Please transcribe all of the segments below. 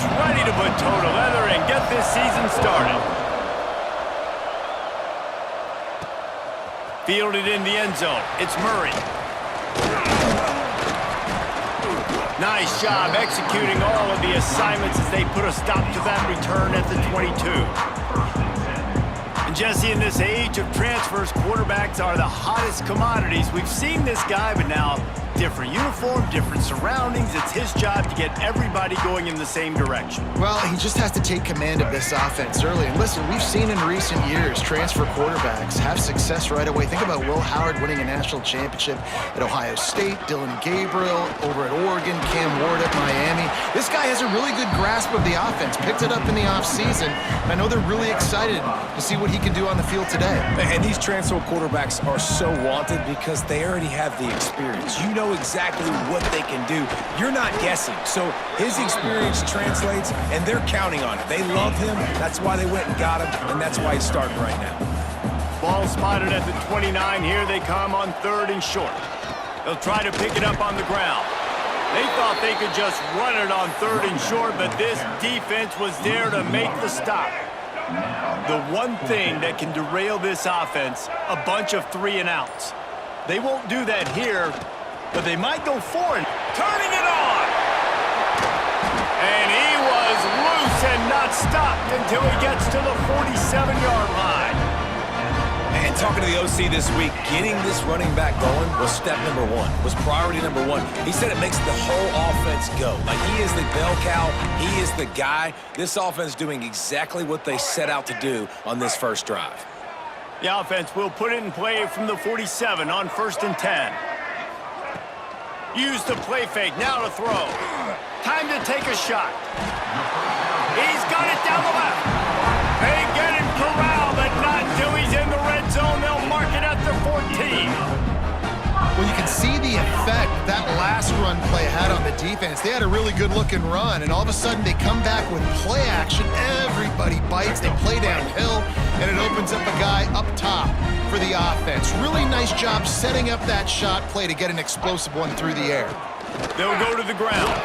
gets ready to put toe to leather and get this season started. Fielded in the end zone. It's Murray. Nice job executing all of the assignments as they put a stop to that return at the 22. And Jesse, in this age of transfers, quarterbacks are the hottest commodities. We've seen this guy, but now different uniform, different surroundings. It's his job to get everybody going in the same direction. Well, he just has to take command of this offense early. And listen, we've seen in recent years transfer quarterbacks have success right away. Think about Will Howard winning a national championship at Ohio State, Dylan Gabriel over at Oregon, Cam Ward at Miami. This guy has a really good grasp of the offense, picked it up in the offseason. I know they're really excited to see what he can do on the field today. And these transfer quarterbacks are so wanted because they already have the experience. You know exactly what they can do. You're not guessing. So his experience translates, and they're counting on it. They love him. That's why they went and got him, and that's why he's starting right now. Ball spotted at the 29. Here they come on 3rd and short. They'll try to pick it up on the ground. They thought they could just run it on 3rd and short, but this defense was there to make the stop. The one thing that can derail this offense, a bunch of 3-and-outs. They won't do that here, but they might go for it. Turning it on! And he was loose and not stopped until he gets to the 47-yard line. And talking to the OC this week, getting this running back going was step number 1, was priority number 1. He said it makes the whole offense go. Like, he is the bell cow. He is the guy. This offense doing exactly what they set out to do on this first drive. The offense will put it in play from the 47 on 1st and 10. Use the play fake, now to throw. Time to take a shot. He's got it down the left. They get him corralled, but not until he's in the red zone. They'll mark it at the 14. Well, you can see the effect that last run play had on the defense. They had a really good-looking run, and all of a sudden they come back with play action. Everybody bites. They play downhill, and it opens up a guy up top for the offense. Really nice job setting up that shot play to get an explosive one through the air. They'll go to the ground.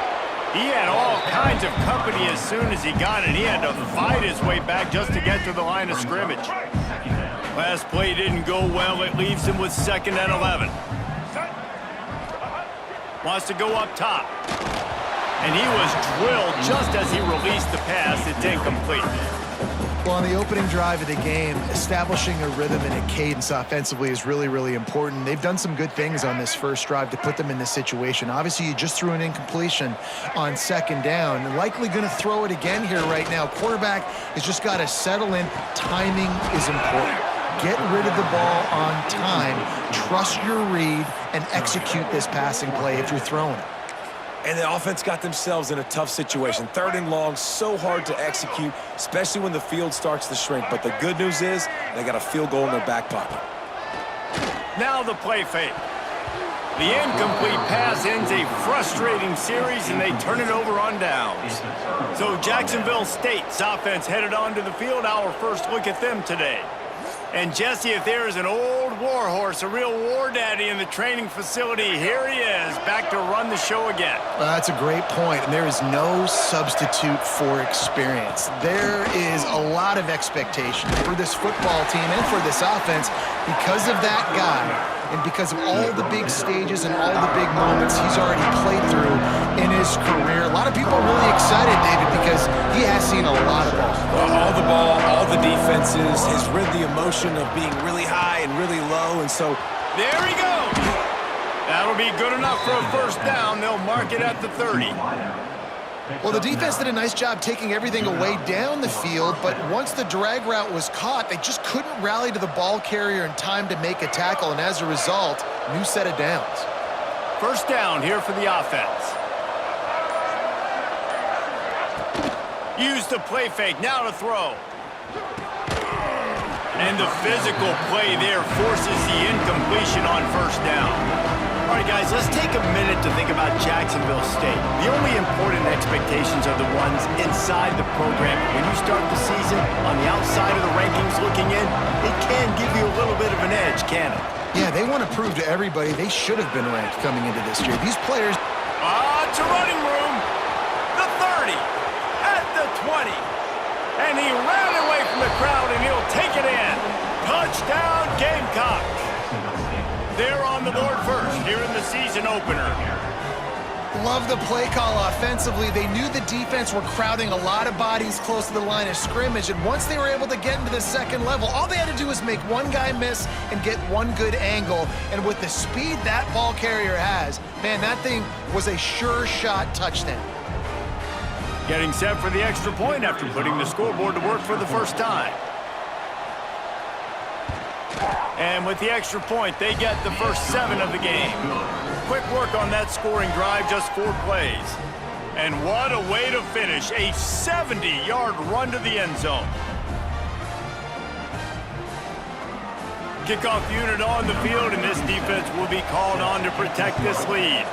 He had all kinds of company as soon as he got it. He had to fight his way back just to get to the line of scrimmage. Last play didn't go well. It leaves him with 2nd and 11. Wants to go up top. And he was drilled just as he released the pass. It's incomplete. Well, on the opening drive of the game, establishing a rhythm and a cadence offensively is really, really important. They've done some good things on this first drive to put them in this situation. Obviously, you just threw an incompletion on 2nd down. They're likely going to throw it again here right now. Quarterback has just got to settle in. Timing is important. Get rid of the ball on time. Trust your read and execute this passing play if you're throwing it. And the offense got themselves in a tough situation. 3rd and long, so hard to execute, especially when the field starts to shrink. But the good news is they got a field goal in their back pocket. Now the play fake. The incomplete pass ends a frustrating series, and they turn it over on downs. So Jacksonville State's offense headed onto the field. Our first look at them today. And Jesse, if there is an old war horse, a real war daddy in the training facility, here he is, back to run the show again. Well, that's a great point, and there is no substitute for experience. There is a lot of expectation for this football team and for this offense because of that guy and because of all the big stages and all the big moments he's already played through in his career. A lot of people are really excited, David, because he has seen a lot of ball. Well, all the ball, all the defenses, has rid the emotion of being really high and really low, and so there he goes. That'll be good enough for a 1st down. They'll mark it at the 30. Well, the defense did a nice job taking everything away down the field, but once the drag route was caught, they just couldn't rally to the ball carrier in time to make a tackle, and as a result, new set of downs. 1st down here for the offense. Use the play fake, now to throw. And the physical play there forces the incompletion on 1st down. All right, guys, let's take a minute to think about Jacksonville State. The only important expectations are the ones inside the program. When you start the season on the outside of the rankings looking in, it can give you a little bit of an edge, can it? Yeah, they want to prove to everybody they should have been ranked coming into this year. These players... To running room. The 30. And he ran away from the crowd, and he'll take it in. Touchdown, Gamecocks. They're on the board first here in the season opener. Love the play call offensively. They knew the defense were crowding a lot of bodies close to the line of scrimmage, and once they were able to get into the second level, all they had to do was make one guy miss and get one good angle. And with the speed that ball carrier has, man, that thing was a sure shot touchdown. Getting set for the extra point after putting the scoreboard to work for the first time. And with the extra point, they get the first 7 of the game. Quick work on that scoring drive, just 4 plays. And what a way to finish, a 70-yard run to the end zone. Kickoff unit on the field, and this defense will be called on to protect this lead.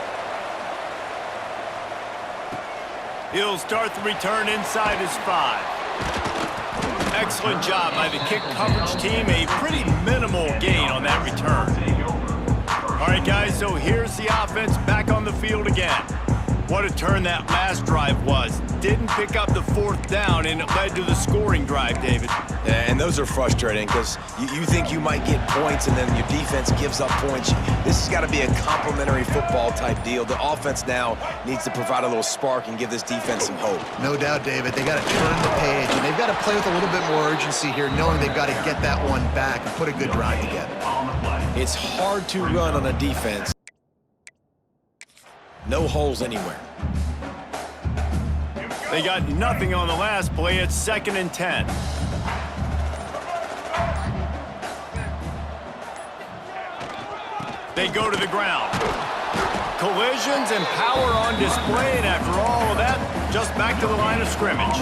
He'll start the return inside his 5. Excellent job by the kick coverage team. A pretty minimal gain on that return. All right, guys, so here's the offense back on the field again. What a turn that last drive was. Didn't pick up the 4th down, and it led to the scoring drive, David. Yeah, and those are frustrating because you think you might get points, and then your defense gives up points. This has got to be a complementary football type deal. The offense now needs to provide a little spark and give this defense some hope. No doubt, David. They got to turn the page, and they've got to play with a little bit more urgency here, knowing they've got to get that one back and put a good drive together. It's hard to run on a defense. No holes anywhere. They got nothing on the last play. It's 2nd and 10. They go to the ground. Collisions and power on display, and after all of that, just back to the line of scrimmage.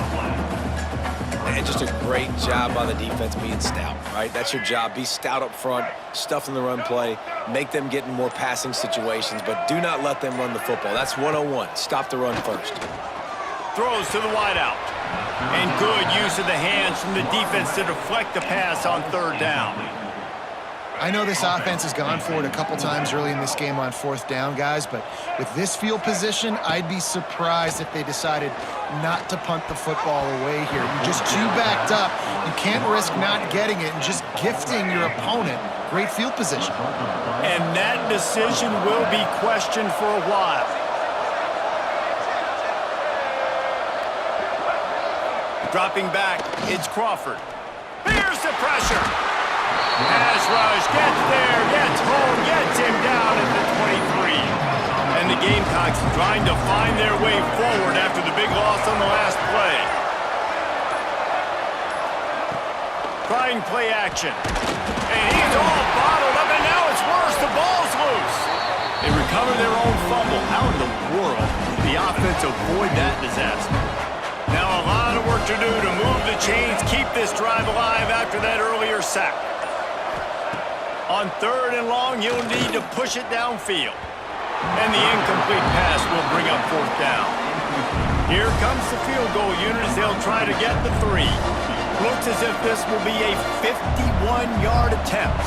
And just a great job by the defense being stout, right? That's your job. Be stout up front, stuff in the run play, make them get in more passing situations, but do not let them run the football. That's 101. Stop the run first. Throws to the wideout. And good use of the hands from the defense to deflect the pass on 3rd down. I know this offense has gone for it a couple times early in this game on 4th down, guys, but with this field position, I'd be surprised if they decided not to punt the football away here. You're just too backed up. You can't risk not getting it and just gifting your opponent great field position. And that decision will be questioned for a while. Dropping back, it's Crawford. Here's the pressure. Pass rush, gets there, gets home, gets him down at the 23. And the Gamecocks trying to find their way forward after the big loss on the last play. Trying play action. And he's all bottled up, and now it's worse. The ball's loose. They recover their own fumble. How in the world did the offense avoid that disaster? Now a lot of work to do to move the chains, keep this drive alive after that earlier sack. On 3rd and long, you'll need to push it downfield. And the incomplete pass will bring up 4th down. Here comes the field goal unit as they'll try to get the 3. Looks as if this will be a 51-yard attempt.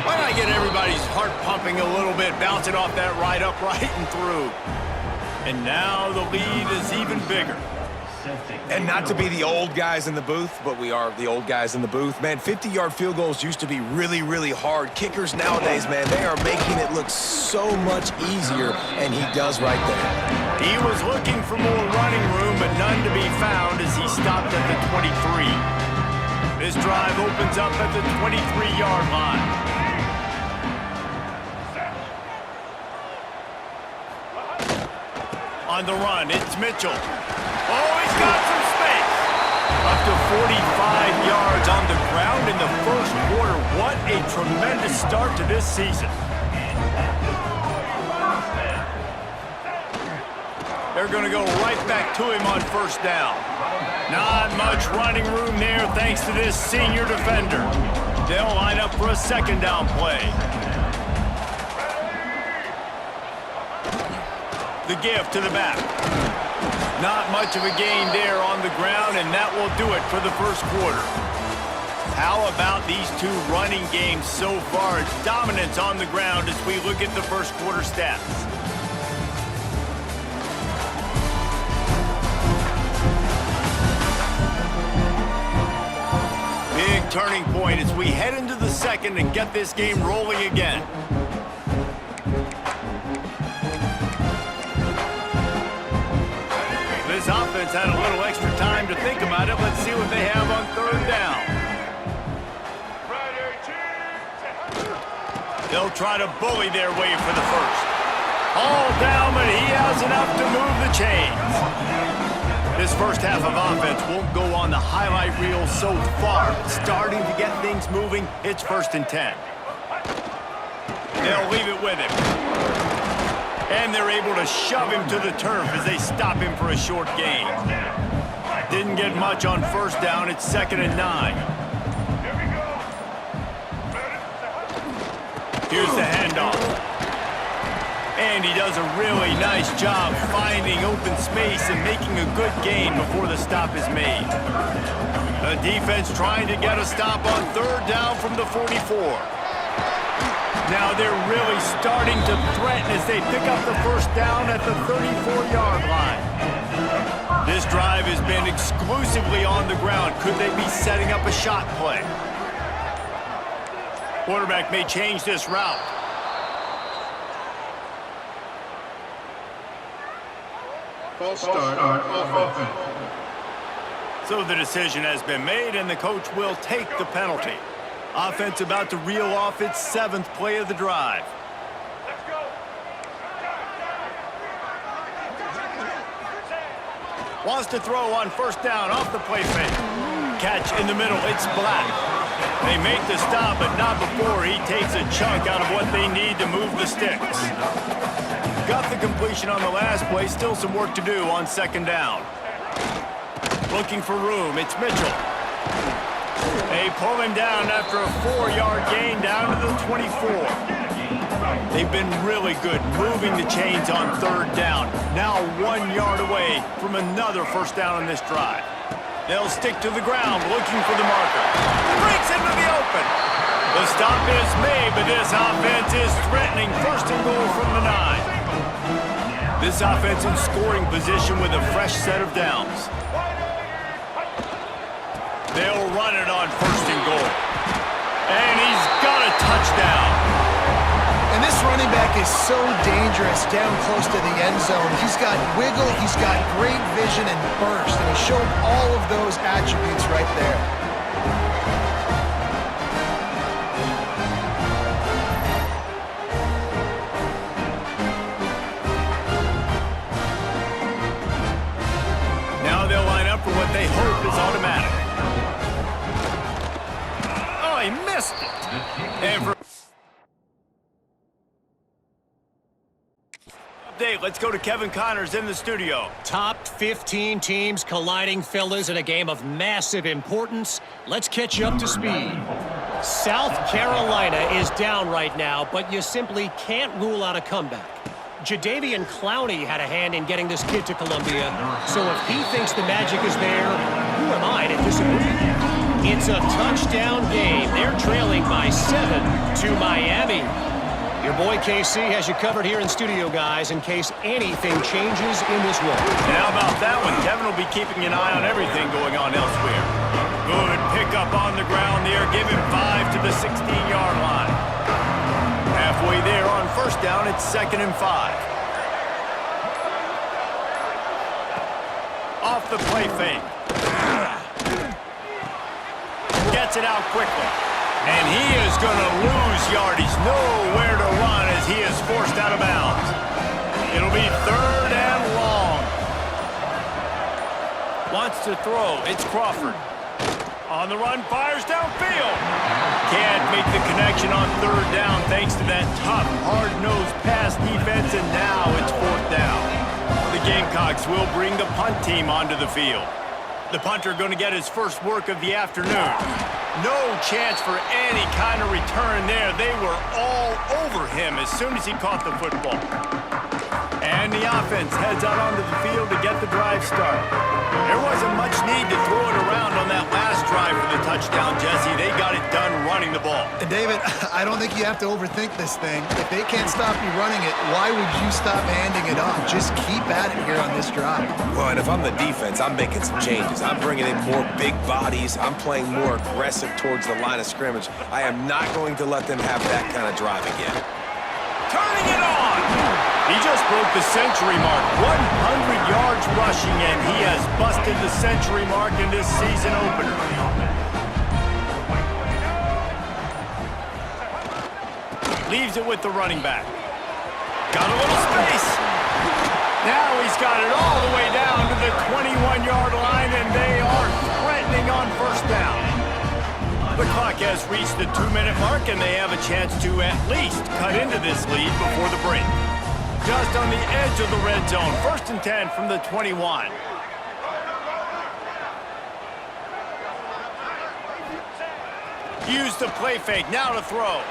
Why not get everybody's heart pumping a little bit, bouncing off that right upright and through. And now the lead is even bigger. And not to be the old guys in the booth, but we are the old guys in the booth. Man, 50-yard field goals used to be really, really hard. Kickers nowadays, man, they are making it look so much easier, and he does right there. He was looking for more running room, but none to be found as he stopped at the 23. This drive opens up at the 23-yard line. On the run, it's Mitchell. Oh, he's got some space. Up to 45 yards on the ground in the first quarter. What a tremendous start to this season. They're going to go right back to him on 1st down. Not much running room there thanks to this senior defender. They'll line up for a 2nd down play. The give to the back. Not much of a gain there on the ground, and that will do it for the first quarter. How about these two running games so far? Dominance on the ground as we look at the first quarter stats. turning point as we head into the second and get this game rolling again. This offense had a little extra time to think about it. Let's see what they have on third down. They'll try to bully their way for the first. All down, but he has enough to move the chains. This first half of offense won't go on the highlight reel so far. Starting to get things moving, it's 1st and 10. They'll leave it with him. And they're able to shove him to the turf as they stop him for a short gain. Didn't get much on first down. It's 2nd and 9. Here's the handoff. And he does a really nice job finding open space and making a good gain before the stop is made. The defense trying to get a stop on third down from the 44. Now they're really starting to threaten as they pick up the first down at the 34-yard line. This drive has been exclusively on the ground. Could they be setting up a shot play? Quarterback may change this route. False start on offense. So the decision has been made, and the coach will take the penalty. Offense about to reel off its 7th play of the drive. Let's go. Wants to throw on first down off the play fake. Catch in the middle, it's Black. They make the stop, but not before he takes a chunk out of what they need to move the sticks. Got the completion on the last play, still some work to do on 2nd down. Looking for room, it's Mitchell. They pull him down after a 4-yard gain down to the 24. They've been really good moving the chains on third down. Now 1 yard away from another first down on this drive. They'll stick to the ground looking for the marker. Breaks into the open. The stop is made, but this offense is threatening 1st and goal from the 9. This offense in scoring position with a fresh set of downs. They'll run it on 1st and goal. And he's got a touchdown. And this running back is so dangerous down close to the end zone. He's got wiggle, he's got great vision and burst, and he showed all of those attributes right there. Now they'll line up for what they hope is automatic. He missed it. And for update, let's go to Kevin Connors in the studio. Top 15 teams colliding, fellas, in a game of massive importance. Let's catch you up to speed. South Carolina is down right now, but you simply can't rule out a comeback. Jadeveon Clowney had a hand in getting this kid to Columbia, so if he thinks the magic is there, who am I to disagree? It's a touchdown game. They're trailing by 7 to Miami. Your boy KC has you covered here in studio, guys, in case anything changes in this one. And how about that one? Kevin will be keeping an eye on everything going on elsewhere. Good pickup on the ground there. Give him 5 to the 16-yard line. Halfway there on first down, it's 2nd and 5. Off the play fake. Gets it out quickly. And he is going to lose yardage. Nowhere to run as he is forced out of bounds. It'll be 3rd and long. Wants to throw. It's Crawford. On the run, fires downfield. Can't make the connection on 3rd down thanks to that tough, hard-nosed pass defense, and now it's 4th down. The Gamecocks will bring the punt team onto the field. The punter going to get his first work of the afternoon. No chance for any kind of return there. They were all over him as soon as he caught the football. And the offense heads out onto the field to get the drive started. There wasn't much need to throw it around on that last drive for the touchdown, Jesse. They got it done running the ball. And David, I don't think you have to overthink this thing. If they can't stop you running it, why would you stop handing it off? Just keep at it here on this drive. Well, and if I'm the defense, I'm making some changes. I'm bringing in more big bodies. I'm playing more aggressive towards the line of scrimmage. I am not going to let them have that kind of drive again. Turning it on! He just broke the century mark. 100 yards rushing, and he has busted the century mark in this season opener. Leaves it with the running back. Got a little space. Now he's got it all the way down to the 21-yard line, and they are threatening on first down. The clock has reached the 2-minute mark, and they have a chance to at least cut into this lead before the break. Just on the edge of the red zone. 1st and 10 from the 21. Use the play fake. Now to throw.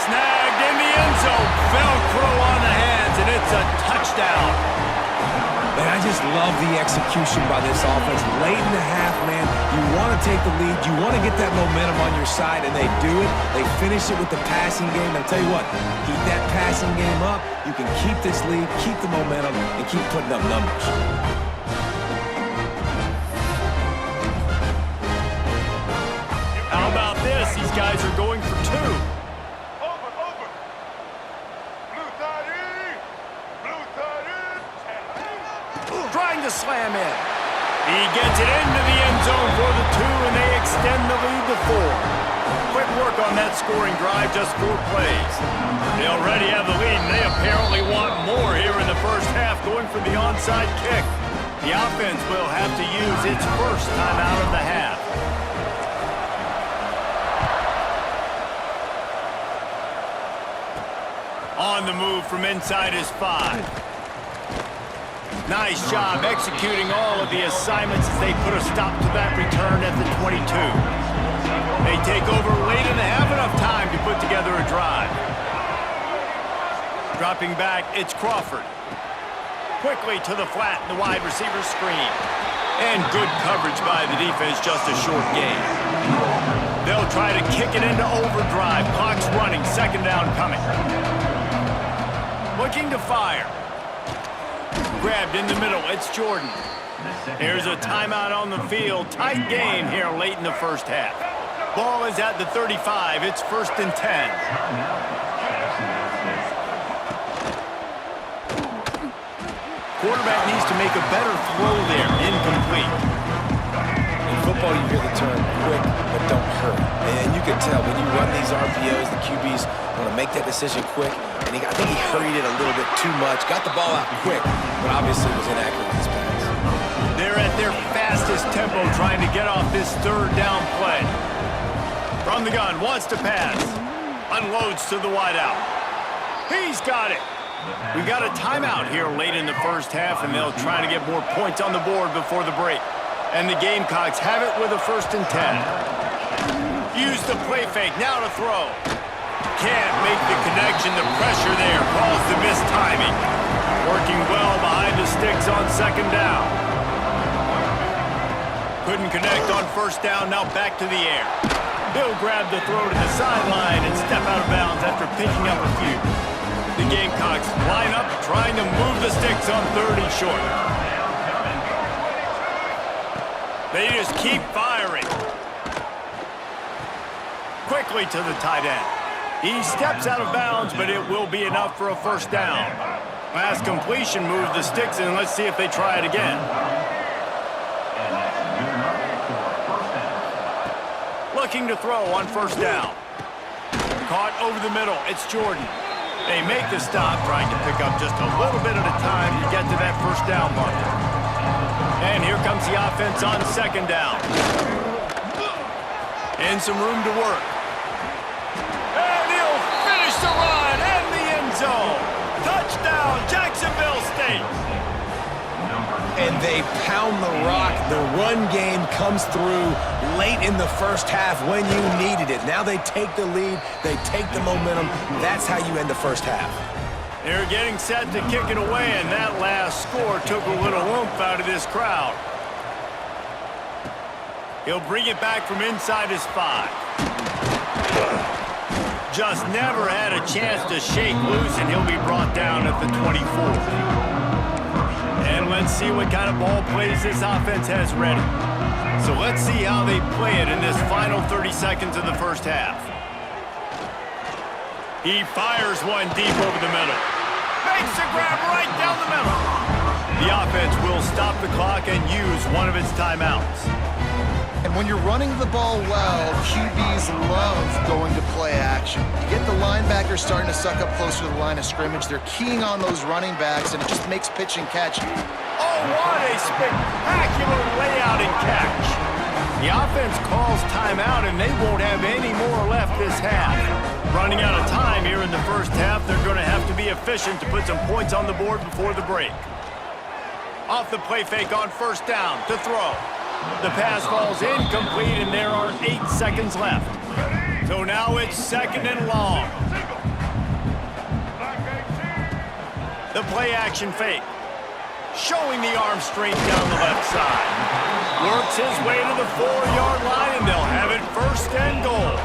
Snagged in the end zone. Velcro on the hands, and it's a touchdown. Man, I just love the execution by this offense. Late in the half, man, you want to take the lead. You want to get that momentum on your side, and they do it. They finish it with the passing game. I'll tell you what, keep that passing game up. You can keep this lead, keep the momentum, and keep putting up numbers. How about this? These guys are going for 2. Trying to slam in. He gets it into the end zone for the 2, and they extend the lead to 4. Quick work on that scoring drive, just 4 plays. They already have the lead, and they apparently want more here in the first half, going for the onside kick. The offense will have to use its first timeout of the half. On the move from inside his 5. Nice job executing all of the assignments as they put a stop to that return at the 22. They take over late in the half, enough time to put together a drive. Dropping back, it's Crawford. Quickly to the flat, the wide receiver screen. And good coverage by the defense, just a short gain. They'll try to kick it into overdrive. Clock's running, 2nd down coming. Looking to fire. Grabbed in the middle, it's Jordan. Here's a timeout on the field. Tight game here late in the first half. Ball is at the 35. It's 1st and 10. Quarterback needs to make a better throw there. Incomplete. In football, you hear the term quick, but don't hurry. And you can tell when you run these RPOs, the QBs want to make that decision quick. And I think he hurried it a little bit too much. Got the ball out quick, but obviously was inaccurate with his pass. They're at their fastest tempo trying to get off this 3rd down play. From the gun, wants to pass. Unloads to the wideout. He's got it. We got a timeout here late in the first half, and they'll try to get more points on the board before the break. And the Gamecocks have it with a 1st and 10. Use the play fake, now to throw. Can't make the connection. The pressure there caused the missed timing. Working well behind the sticks on 2nd down. Couldn't connect on 1st down, now back to the air. He'll grab the throw to the sideline and step out of bounds after picking up a few. The Gamecocks line up, trying to move the sticks on 3rd and short. They just keep firing. Quickly to the tight end. He steps out of bounds, but it will be enough for a 1st down. Last completion moved the sticks, and let's see if they try it again. Looking to throw on 1st down. Caught over the middle. It's Jordan. They make the stop, trying to pick up just a little bit at a time to get to that 1st down mark. And here comes the offense on 2nd down. And some room to work. The run and the end zone. Touchdown, Jacksonville State. And they pound the rock. The run game comes through late in the first half when you needed it. Now they take the lead. They take the momentum. That's how you end the first half. They're getting set to kick it away, and that last score took a little oomph out of this crowd. He'll bring it back from inside his 5. Just never had a chance to shake loose, and he'll be brought down at the 24. And let's see what kind of ball plays this offense has ready. So let's see how they play it in this final 30 seconds of the first half. He fires one deep over the middle. Makes a grab right down the middle. The offense will stop the clock and use one of its timeouts. And when you're running the ball well, QBs love going to play action. You get the linebackers starting to suck up closer to the line of scrimmage. They're keying on those running backs, and it just makes pitch and catch. Oh, what a spectacular layout and catch. The offense calls timeout, and they won't have any more left this half. Running out of time here in the first half, they're going to have to be efficient to put some points on the board before the break. Off the play fake on first down to throw. The pass falls incomplete, and there are 8 seconds left. So now it's second and long. The play action fake. Showing the arm strength down the left side. Works his way to the 4-yard line, and they'll have it first and goal.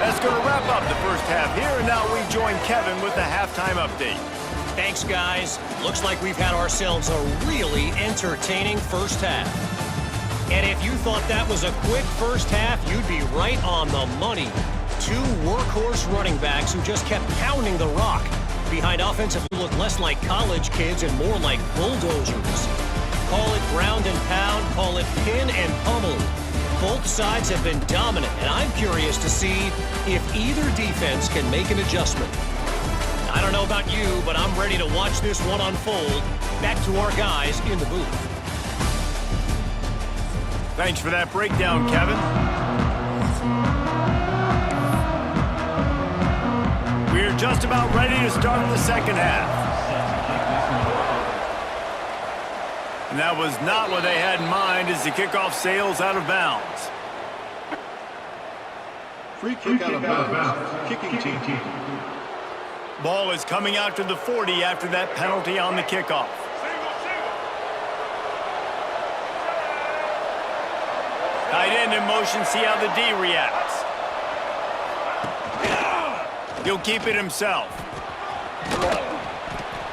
That's going to wrap up the first half here, and now we join Kevin with the halftime update. Thanks, guys. Looks like we've had ourselves a really entertaining first half. And if you thought that was a quick first half, you'd be right on the money. 2 workhorse running backs who just kept pounding the rock behind offensive who look less like college kids and more like bulldozers. Call it ground and pound, call it pin and pummel. Both sides have been dominant, and I'm curious to see if either defense can make an adjustment. I don't know about you, but I'm ready to watch this one unfold. Back to our guys in the booth. Thanks for that breakdown, Kevin. We're just about ready to start the second half. And that was not what they had in mind as the kickoff sails out of bounds. Free kick out of bounds. Kicking team. Ball is coming out to the 40 after that penalty on the kickoff. Tight end in motion, see how the D reacts. He'll keep it himself.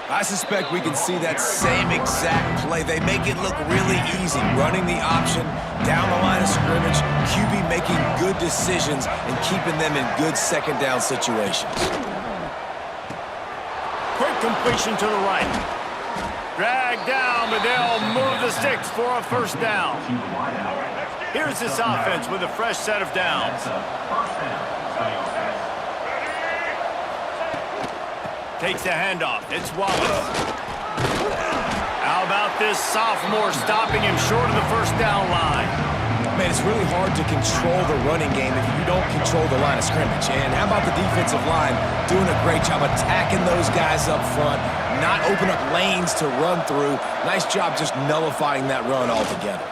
I suspect we can see that same exact play. They make it look really easy, running the option down the line of scrimmage, QB making good decisions and keeping them in good second down situations. Quick completion to the right. Drag down, but they'll move the sticks for a first down. Here's this offense with a fresh set of downs. Takes the handoff. It's Wallace. How about this sophomore stopping him short of the first down line? Man, it's really hard to control the running game if you don't control the line of scrimmage. And how about the defensive line doing a great job attacking those guys up front, not open up lanes to run through. Nice job just nullifying that run altogether.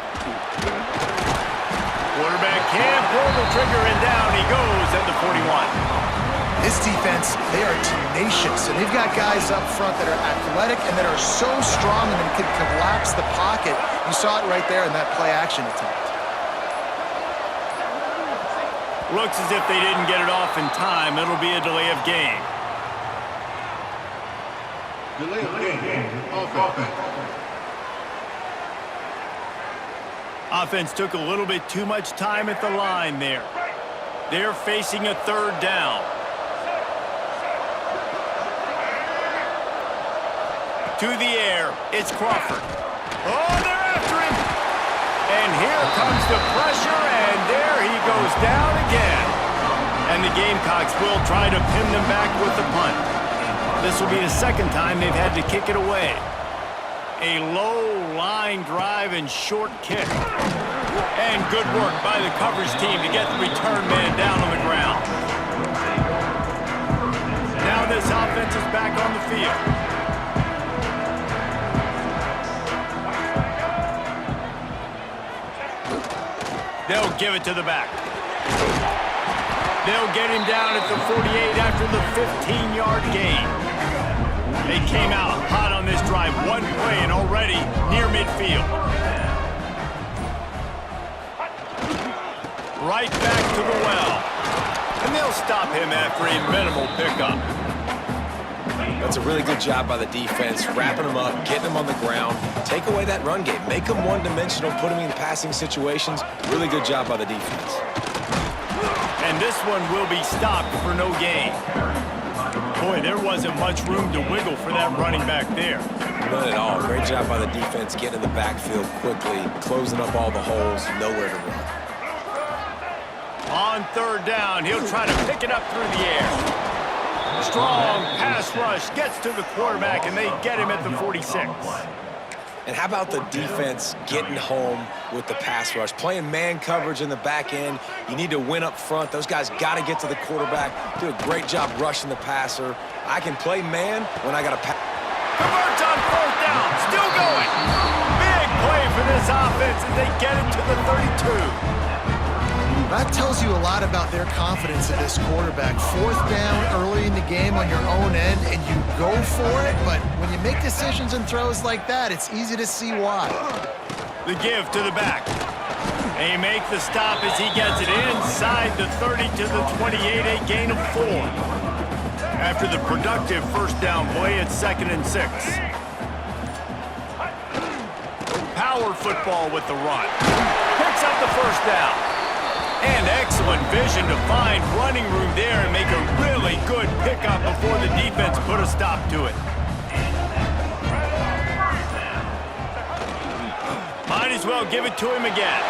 Quarterback can't pull the trigger, and down he goes at the 41. This defense, they are tenacious, and they've got guys up front that are athletic and that are so strong and can collapse the pocket. You saw it right there in that play-action attempt. Looks as if they didn't get it off in time. It'll be a delay of game. Delay of game. Offense. Offense took a little bit too much time at the line there. They're facing a third down. To the air, it's Crawford. Oh, they're after him! And here comes the pressure, and there he goes down again. And the Gamecocks will try to pin them back with the punt. This will be the second time they've had to kick it away. A low line drive and short kick. And good work by the coverage team to get the return man down on the ground. Now this offense is back on the field. They'll give it to the back. They'll get him down at the 48 after the 15-yard gain. They came out hot on this drive. One play and already near midfield. Right back to the well. And they'll stop him after a minimal pickup. That's a really good job by the defense, wrapping them up, getting them on the ground. Take away that run game. Make them one-dimensional, put them in passing situations. Really good job by the defense. And this one will be stopped for no gain. Boy, there wasn't much room to wiggle for that running back there. None at all. Great job by the defense getting in the backfield quickly, closing up all the holes, nowhere to run. On third down, he'll try to pick it up through the air. Strong pass rush gets to the quarterback, and they get him at the 46. And how about the defense getting home with the pass rush? Playing man coverage in the back end. You need to win up front. Those guys got to get to the quarterback. Do a great job rushing the passer. I can play man when I got a pass. Converts on fourth down. Still going. Big play for this offense as they get it to the 32. That tells you a lot about their confidence in this quarterback. Fourth down early in the game on your own end, and you go for it, but when you make decisions and throws like that, it's easy to see why. The give to the back. They make the stop as he gets it inside the 30 to the 28, a gain of 4. After the productive first down play, it's 2nd and 6. Power football with the run. Picks up the first down. And excellent vision to find running room there and make a really good pickup before the defense put a stop to it. Might as well give it to him again.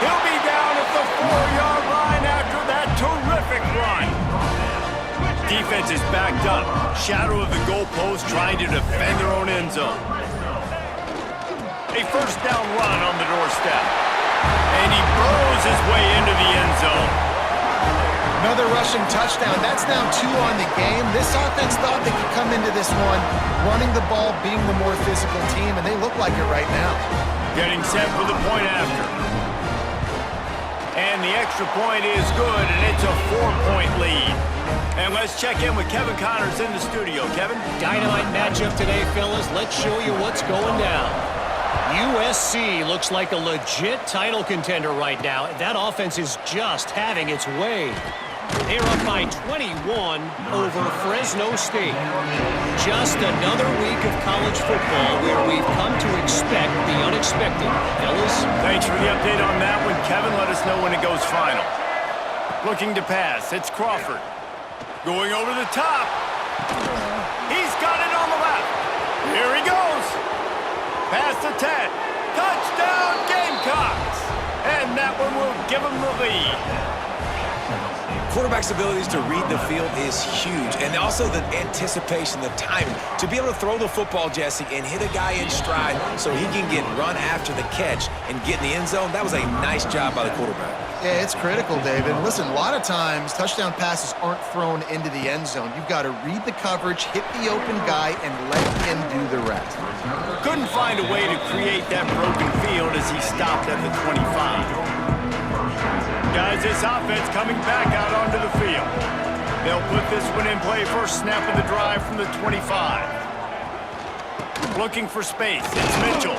He'll be down at the 4-yard line after that terrific run. Defense is backed up. Shadow of the goalpost trying to defend their own end zone. A first down run on the doorstep. And he blows his way into the end zone. Another rushing touchdown. That's now 2 on the game. This offense thought they could come into this one running the ball, being the more physical team, and they look like it right now. Getting set for the point after. And the extra point is good, and it's a 4-point lead. And let's check in with Kevin Connors in the studio. Kevin? Dynamite matchup today, fellas. Let's show you what's going down. USC looks like a legit title contender right now. That offense is just having its way. They're up by 21 over Fresno State. Just another week of college football where we've come to expect the unexpected. Fellas? Thanks for the update on that one, Kevin. Let us know when it goes final. Looking to pass. It's Crawford. Going over the top. He's got it on the left. Here he goes. Past the 10. Touchdown, Gamecocks. And that one will give them the lead. Quarterback's abilities to read the field is huge, and also the anticipation, the timing. To be able to throw the football, Jesse, and hit a guy in stride so he can get run after the catch and get in the end zone, that was a nice job by the quarterback. Yeah, it's critical, David. Listen, a lot of times touchdown passes aren't thrown into the end zone. You've got to read the coverage, hit the open guy, and let him do the rest. Couldn't find a way to create that broken field as he stopped at the 25. Guys, this offense coming back out onto the field. They'll put this one in play first snap of the drive from the 25. Looking for space. It's Mitchell.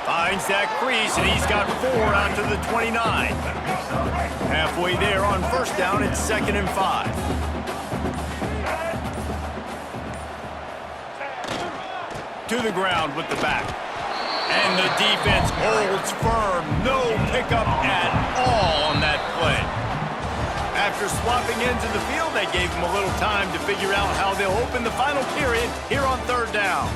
Finds that crease, and he's got 4 out to the 29. Halfway there on first down, it's 2nd and 5. To the ground with the back. And the defense holds firm. No pickup at all on that play. After swapping ends of the field, they gave him a little time to figure out how they'll open the final period here on third down.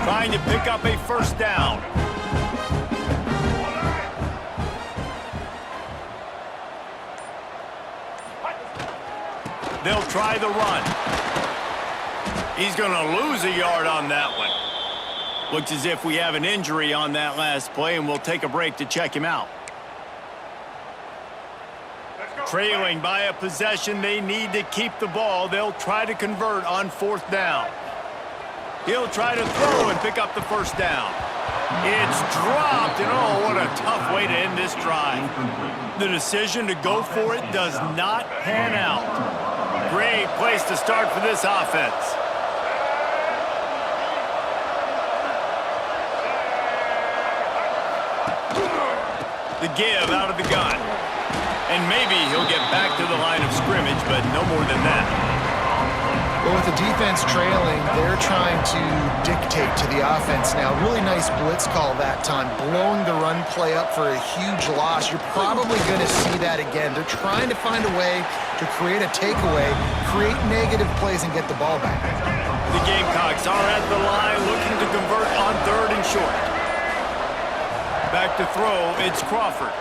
Trying to pick up a first down. They'll try the run. He's going to lose a yard on that one. Looks as if we have an injury on that last play, and we'll take a break to check him out. Trailing by a possession, they need to keep the ball. They'll try to convert on 4th down. He'll try to throw and pick up the first down. It's dropped, and oh, what a tough way to end this drive. The decision to go for it does not pan out. Great place to start for this offense. The give out of the gun. And maybe he'll get back to the line of scrimmage, but no more than that. Well, with the defense trailing, they're trying to dictate to the offense now. Really nice blitz call that time, blowing the run play up for a huge loss. You're probably going to see that again. They're trying to find a way to create a takeaway, create negative plays, and get the ball back. The Gamecocks are at the line looking to convert on 3rd and short. Back to throw, it's Crawford.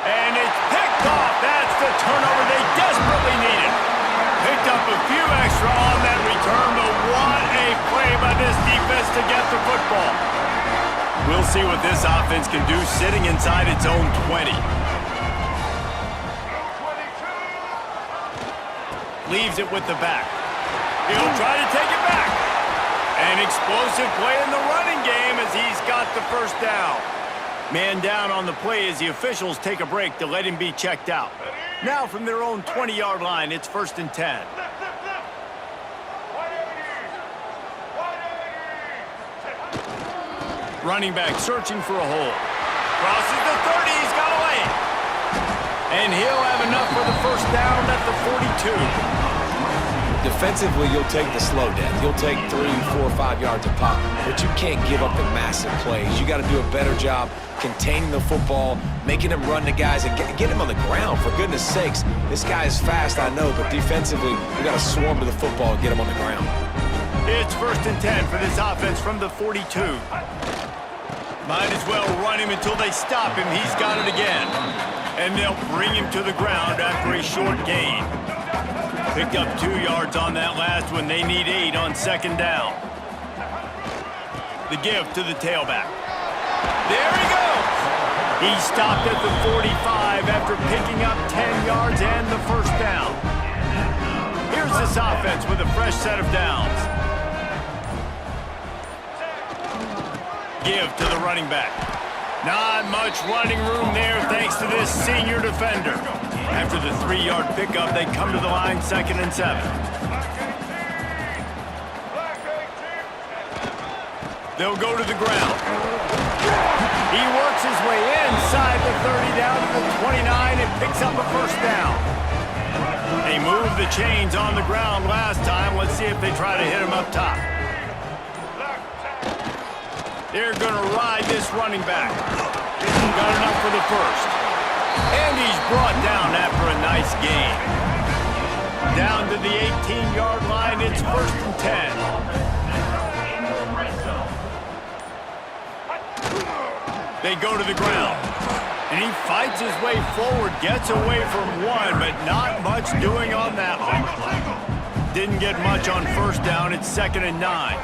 And it's picked off. That's the turnover they desperately needed. Picked up a few extra on that return, but what a play by this defense to get the football. We'll see what this offense can do sitting inside its own 20. Leaves it with the back. He'll try to take it back. An explosive play in the running game as he's got the first down. Man down on the play as the officials take a break to let him be checked out. Now from their own 20-yard line, it's 1st and 10. Running back searching for a hole. Crosses the 30, he's got away. And he'll have enough for the first down at the 42. Defensively, you'll take the slow death. You'll take 3, 4, 5 yards a pop, but you can't give up the massive plays. You got to do a better job containing the football, making them run to guys, and get him on the ground. For goodness sakes, this guy is fast, I know, but defensively, we got to swarm to the football and get him on the ground. It's 1st and 10 for this offense from the 42. Might as well run him until they stop him. He's got it again. And they'll bring him to the ground after a short gain. Picked up 2 yards on that last one. They need 8 on 2nd down. The give to the tailback. There he goes. He stopped at the 45 after picking up 10 yards and the first down. Here's this offense with a fresh set of downs. Give to the running back. Not much running room there thanks to this senior defender. After the 3-yard pickup, they come to the line 2nd and 7. They'll go to the ground. He works his way inside the 30 down to the 29 and picks up a first down. They moved the chains on the ground last time. Let's see if they try to hit him up top. They're going to ride this running back. Got enough for the first. And he's brought down after a nice gain. Down to the 18-yard line, it's 1st and 10. They go to the ground. And he fights his way forward, gets away from one, but not much doing on that one. Didn't get much on first down, it's 2nd and 9.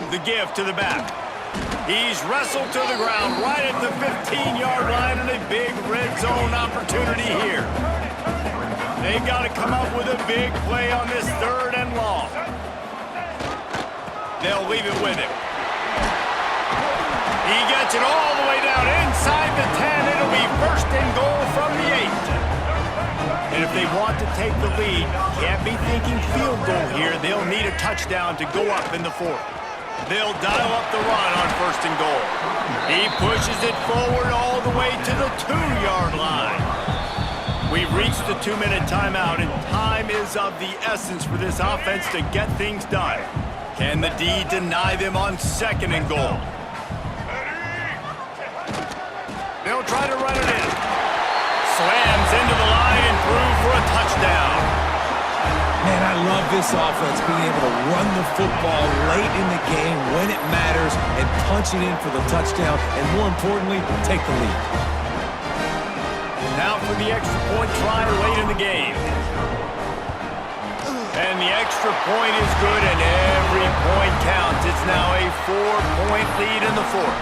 The give to the back. He's wrestled to the ground right at the 15-yard line and a big red zone opportunity here. They've got to come up with a big play on this 3rd and long. They'll leave it with him. He gets it all the way down inside the 10. It'll be 1st and goal from the 8. And if they want to take the lead, can't be thinking field goal here. They'll need a touchdown to go up in the 4th. They'll dial up the run on 1st and goal. He pushes it forward all the way to the 2-yard line. We've reached the 2-minute timeout, and time is of the essence for this offense to get things done. Can the D deny them on 2nd and goal? They'll try to run it in. Slams into the line and through for a touchdown. Man, I love this offense, being able to run the football late in the game when it matters and punch it in for the touchdown, and more importantly, take the lead. Now for the extra point try late in the game. And the extra point is good, and every point counts. It's now a 4-point lead in the 4th.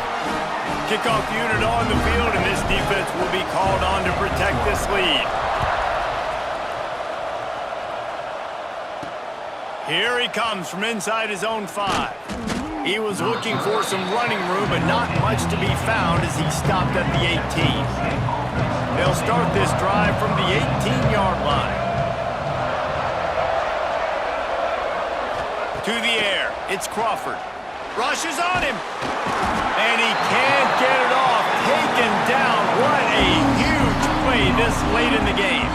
Kickoff unit on the field, and this defense will be called on to protect this lead. Here he comes from inside his own 5. He was looking for some running room, but not much to be found as he stopped at the 18. They'll start this drive from the 18-yard line. To the air, it's Crawford. Rushes on him. And he can't get it off. Taken down. What a huge play this late in the game.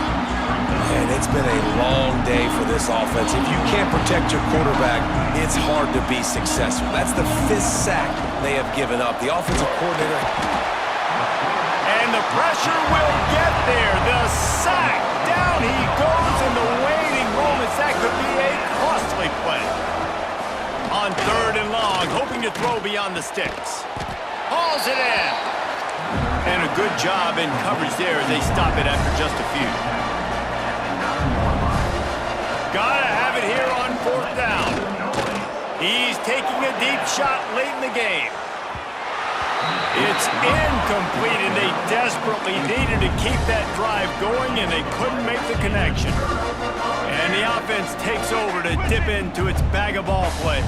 And it's been a long day for this offense. If you can't protect your quarterback, it's hard to be successful. That's the 5th sack they have given up. The offensive coordinator. And the pressure will get there. The sack. Down he goes in the waiting moments. That could be a costly play. On 3rd and long, hoping to throw beyond the sticks. Hauls it in. And a good job in coverage there as they stop it after just a few. Gotta have it here on 4th down. He's taking a deep shot late in the game. It's incomplete, and they desperately needed to keep that drive going, and they couldn't make the connection. And the offense takes over to dip into its bag of ball plays.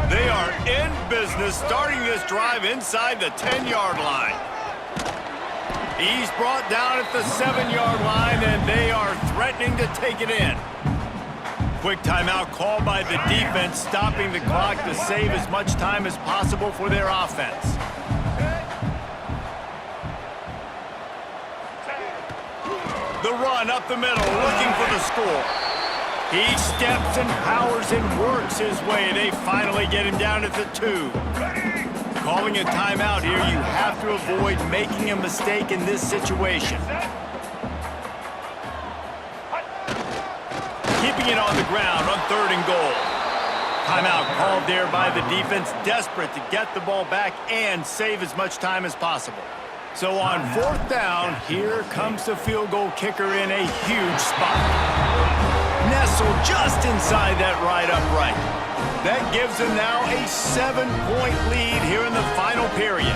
They are in business, starting this drive inside the 10-yard line. He's brought down at the 7-yard line, and they are threatening to take it in. Quick timeout called by the defense, stopping the clock to save as much time as possible for their offense. The run up the middle, looking for the score. He steps and powers and works his way. They finally get him down at the 2. Calling a timeout here, you have to avoid making a mistake in this situation. Keeping it on the ground on 3rd and goal. Timeout called there by the defense, desperate to get the ball back and save as much time as possible. So on 4th down, here comes the field goal kicker in a huge spot. Nestled just inside that right upright. That gives them now a 7-point lead here in the final period.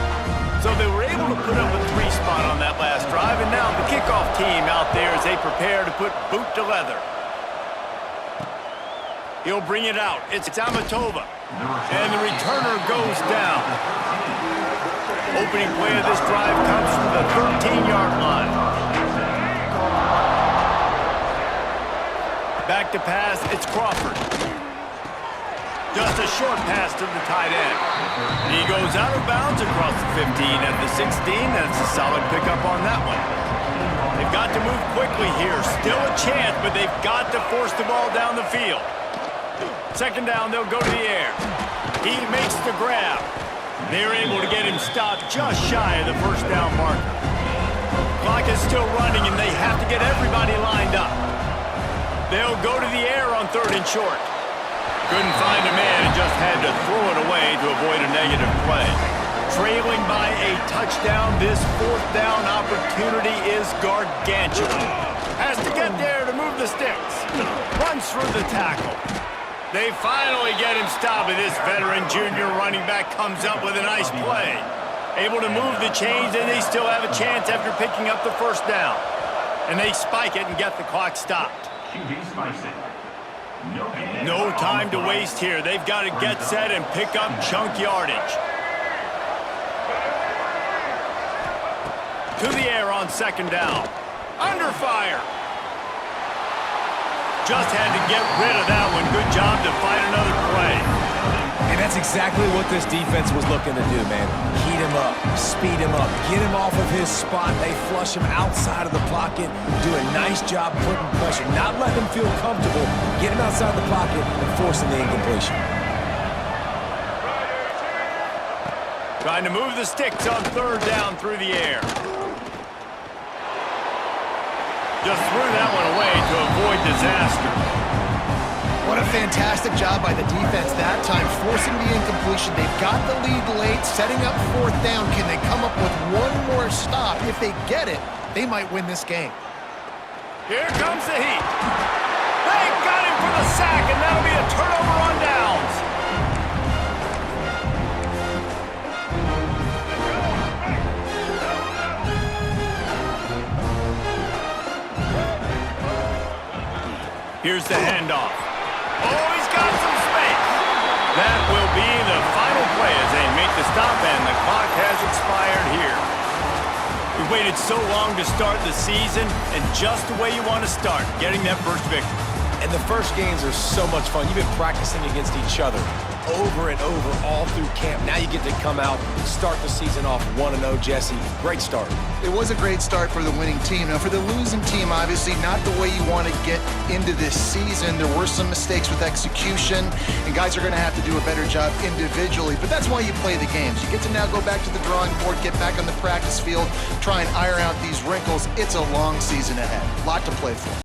So they were able to put up a 3 spot on that last drive, and now the kickoff team out there as they prepare to put boot to leather. He'll bring it out. It's Amatova. And the returner goes down. Opening play of this drive comes from the 13-yard line. Back to pass, it's Crawford. Just a short pass to the tight end. He goes out of bounds across the 15 at the 16. That's a solid pickup on that one. They've got to move quickly here. Still a chance, but they've got to force the ball down the field. 2nd down, they'll go to the air. He makes the grab. They're able to get him stopped just shy of the 1st down marker. Clock is still running, and they have to get everybody lined up. They'll go to the air on 3rd and short. Couldn't find a man and just had to throw it away to avoid a negative play. Trailing by a touchdown, this 4th down opportunity is gargantuan. Has to get there to move the sticks. Runs through the tackle. They finally get him stopped, and this veteran junior running back comes up with a nice play. Able to move the chains, and they still have a chance after picking up the 1st down. And they spike it and get the clock stopped. No time to waste here. They've got to get set and pick up chunk yardage. To the air on 2nd down. Under fire. Just had to get rid of that one. Good job to find another play. And that's exactly what this defense was looking to do, man. Heat him up, speed him up, get him off of his spot. They flush him outside of the pocket, do a nice job putting pressure, not letting him feel comfortable, get him outside the pocket and forcing the incompletion. Trying to move the sticks on 3rd down through the air. Just threw that one away to avoid disaster. What a fantastic job by the defense that time, forcing the incompletion. They've got the lead late, setting up 4th down. Can they come up with one more stop? If they get it, they might win this game. Here comes the heat. They got him for the sack, and that'll be a turnover on downs. Here's the handoff. Oh, he's got some space. That will be the final play as they make the stop, and the clock has expired here. We waited so long to start the season, and just the way you want to start, getting that first victory. And the first games are so much fun. You've been practicing against each other over and over all through camp. Now you get to come out, start the season off 1-0, Jesse. Great start. It was a great start for the winning team. Now, for the losing team, obviously not the way you want to get into this season. There were some mistakes with execution, and guys are going to have to do a better job individually. But that's why you play the games. You get to now go back to the drawing board, get back on the practice field, try and iron out these wrinkles. It's a long season ahead. A lot to play for.